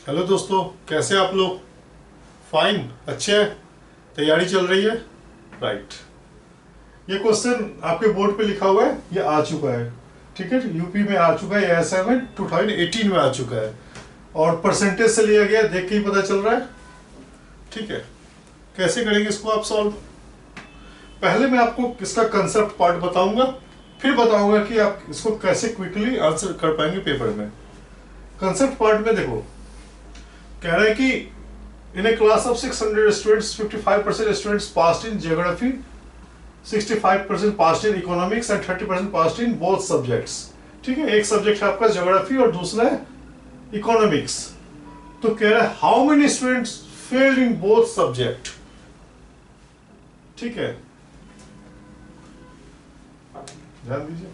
Hello दोस्तों, कैसे आप लोग? फाइन, अच्छे हैं? तैयारी चल रही है? राइट। ये क्वेश्चन आपके बोर्ड पे लिखा हुआ है, ये आ चुका है। ठीक है, यूपी में आ चुका है, असाइनमेंट 2018 में आ चुका है और परसेंटेज से लिया गया, देख के ही पता चल रहा है। ठीक है, कैसे करेंगे इसको आप सॉल्व? पहले मैं आपको इसका कंसेप्ट पार्ट बताऊंगा, फिर बताऊंगा कि आप इसको कैसे क्विकली आंसर कर पाएंगे पेपर में। कंसेप्ट पार्ट में देखो, कह रहा है कि in a class of 600 students 55% students passed in geography, 65% passed in economics and 30% passed in both subjects. ठीक है, एक सब्जेक्ट है आपका ज्योग्राफी और दूसरा है इकोनॉमिक्स। तो कह रहा है how many students failed in both subject. ठीक है, ध्यान दीजिए,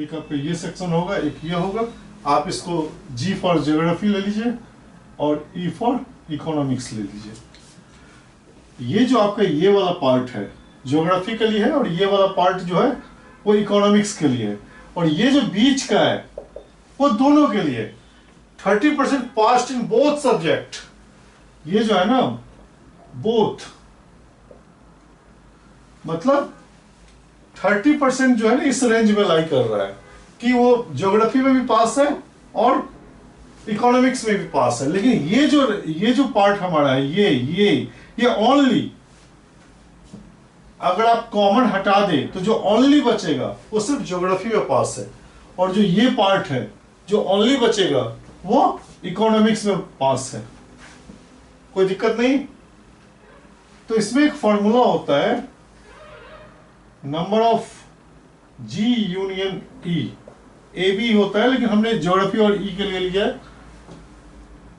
एक आपका ये सेक्शन होगा, एक ये होगा। आप इसको जी फॉर ज्योग्राफी ले लीजिए और ई फॉर इकोनॉमिक्स ले लीजिए। ये जो आपका ये वाला पार्ट है ज्योग्राफी के लिए है और ये वाला पार्ट जो है वो इकोनॉमिक्स के लिए है, और ये जो बीच का है वो दोनों के लिए। 30% पास्ड इन बोथ सब्जेक्ट, ये जो है ना बोथ, मतलब 30% जो है ना इस रेंज में लाई कर रहा है कि वो ज्योग्राफी में भी पास है और इकोनॉमिक्स में भी पास है। लेकिन ये जो पार्ट हमारा है ये ओनली, अगर आप कॉमन हटा दें तो जो ओनली बचेगा वो सिर्फ ज्योग्राफी में पास है, और जो ये पार्ट है जो ओनली बचेगा वो इकोनॉमिक्स में पास है। कोई दिक्कत नहीं। तो इसमें एक फॉर्मूला होता है, number of G union E. A B होता है लेकिन हमने ज्योग्राफी और ई के लिए लिया है,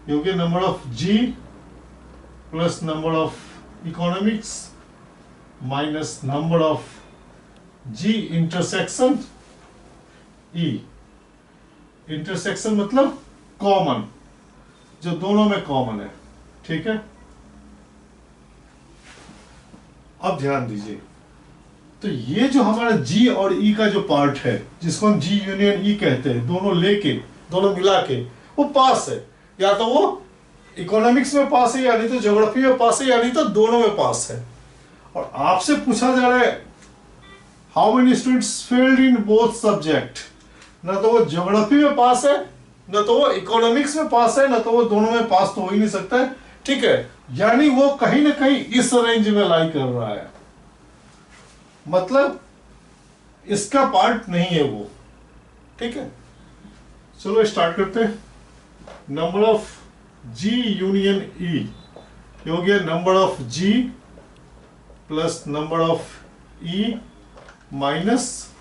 क्योंकि number of G plus number of economics minus number of G intersection E. Intersection मतलब कॉमन, जो दोनों में कॉमन है। ठीक है, अब ध्यान दीजिए, तो ये जो हमारा जी और ई का जो पार्ट है जिसको हम जी यूनियन ई कहते हैं, दोनों लेके दोनों मिला के वो पास है। या तो वो इकोनॉमिक्स में पास है, या नहीं तो ज्योग्राफी में पास है, या नहीं तो दोनों में पास है। और आपसे पूछा जा रहा है how many students failed in both subject. ना तो वो ज्योग्राफी में पास है, ना तो वो इकोनॉमिक्स में पास है, ना तो वो दोनों में पास तो हो ही नहीं सकता है। ठीक है, यानी वो कहीं ना कहीं इस रेंज में लाई कर रहा है, मतलब इसका पार्ट नहीं है वो। ठीक है, चलो स्टार्ट करते हैं। Number of G union E हो गया number of G plus number of E minus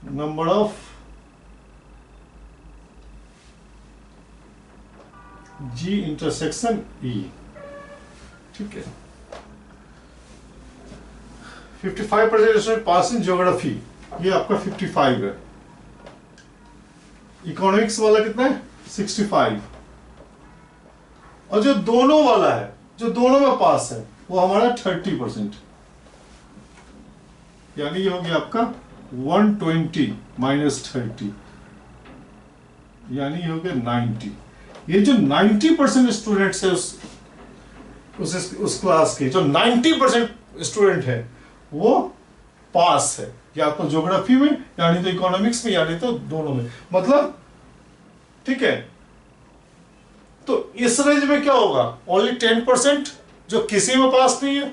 number of G intersection E. ठीक है, 55% स्टूडेंट पास इन ज्योग्राफी, ये आपका 55 है। इकोनॉमिक्स वाला कितना है? 65। और जो दोनों वाला है, जो दोनों में पास है, वो हमारा 30%, यानी ये हो गया आपका 120 माइनस 30, यानी ये हो गया 90। ये जो 90% स्टूडेंट्स है उस क्लास के, जो 90% स्टूडेंट है वो पास है, या तो ज्योग्राफी में, यानी तो इकोनॉमिक्स में, यानी तो दोनों में, मतलब। ठीक है, तो इस रेंज में क्या होगा? ओनली 10% जो किसी में पास नहीं है।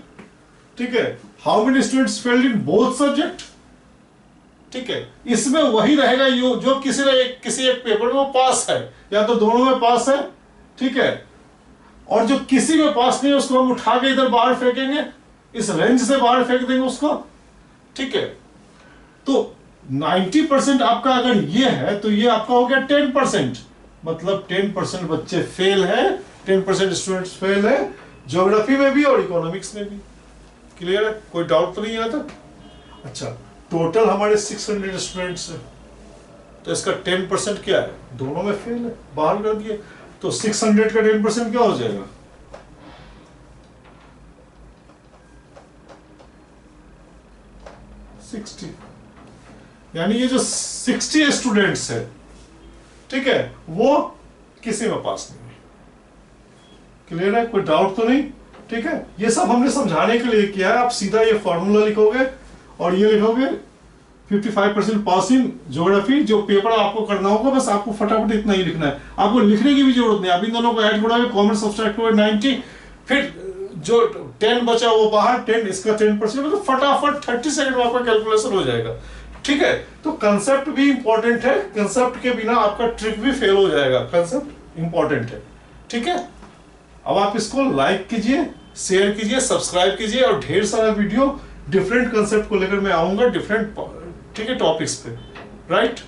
ठीक है, how many students failed in both subject. ठीक है, इसमें वही रहेगा जो किसी एक पेपर में वो पास है, या तो दोनों में पास है। ठीक है, और जो किसी में पास नहीं है उसको हम उठा के इधर बाहर फेंकेंगे, इस रेंज से बाहर फेंक देंगे उसको। ठीक है, तो 90% आपका अगर ये है तो ये आपका हो गया 10%, मतलब 10% बच्चे फेल है, 10% स्टूडेंट्स फेल है ज्योग्राफी में भी और इकोनॉमिक्स में भी। क्लियर है? कोई डाउट तो नहीं आता? अच्छा, टोटल हमारे 600 स्टूडेंट्स है, तो इसका 10% क्या है? दोनों में फेल है, बाहर कर दिए। तो 600 का 10% क्या हो जाएगा? 60। यानी ये जो 60 स्टूडेंट्स है ठीक है, वो किसी में पास नहीं है। क्लियर है, कोई डाउट तो नहीं? ठीक है, ये सब हमने समझाने के लिए किया है। आप सीधा ये फॉर्मूला लिखोगे और ये लिखोगे 55% पास इन ज्योग्राफी। जो पेपर आपको करना होगा बस आपको फटाफट इतना ही लिखना है, आपको लिखने की भी जरूरत नहीं। आप इन दोनों को ऐड करोगे, कॉमन सब्सट्रैक्ट करोगे 90, फिर जो 10 बचा वो बाहर, 10 इसका 10%, तो फटाफट 30 सेकंड में आपका कैलकुलेशन हो जाएगा। ठीक है, तो कंसेप्ट भी इंपॉर्टेंट है, कंसेप्ट के बिना आपका ट्रिक भी फेल हो जाएगा। कंसेप्ट इंपॉर्टेंट है। ठीक है, अब आप इसको लाइक कीजिए, शेयर कीजिए, सब्सक्राइब कीजिए, और ढेर सारा वीडियो डिफरेंट कंसेप्ट को लेकर मैं आऊंगा, डिफरेंट ठीक है टॉपिक्स पे, राइट।